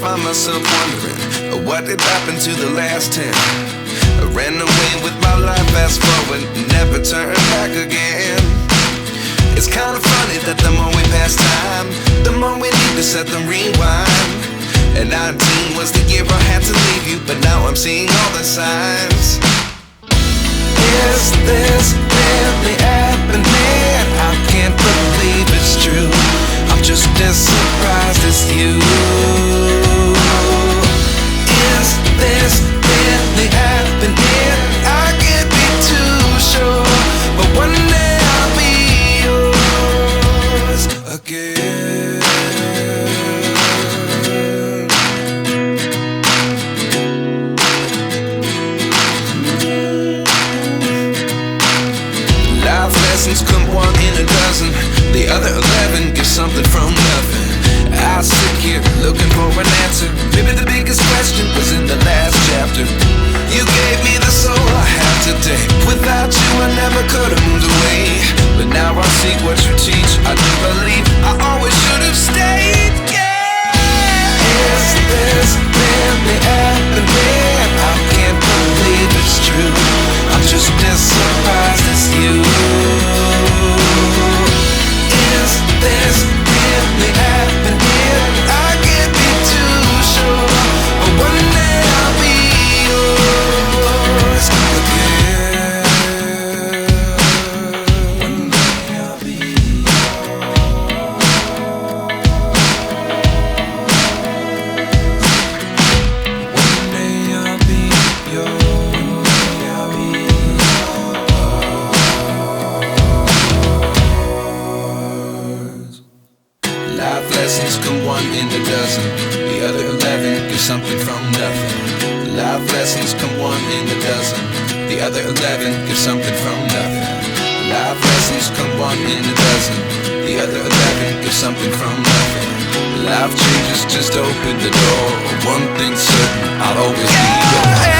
find myself wondering what did happen to the last 10. I ran away with my life, fast forward, never turn back again. It's kind of funny that the more we pass time, the more we need to set them rewind. And 19 was the year I had to leave you, but now I'm seeing all the signs. Is this really happening? I can't believe it's true. I'm just as surprised as you. Is this really happening? I can't be too sure, but one day I'll be yours again. Life lessons come one in a dozen, the other 11 give something from nothing. I sit here looking for an answer. Maybe the biggest question was in the last chapter. You gave me the soul I have today. Without you I never could have moved away. But now I see what you teach. I do believe I always should have stayed. Yeah. Is this really happening? I can't believe it's true. I'm just as surprised as you. Is this really happening? I can't be too sure, but one day I'll be yours again. One day I'll be yours. One day I'll be yours. I'll be yours. Life lessons come one in a dozen, the other 11 give something from nothing. Life lessons come one in a dozen, the other 11 give something from nothing. Life lessons come one in a dozen, the other 11 give something from nothing. Life changes just open the door. One thing's certain, I'll always be yours.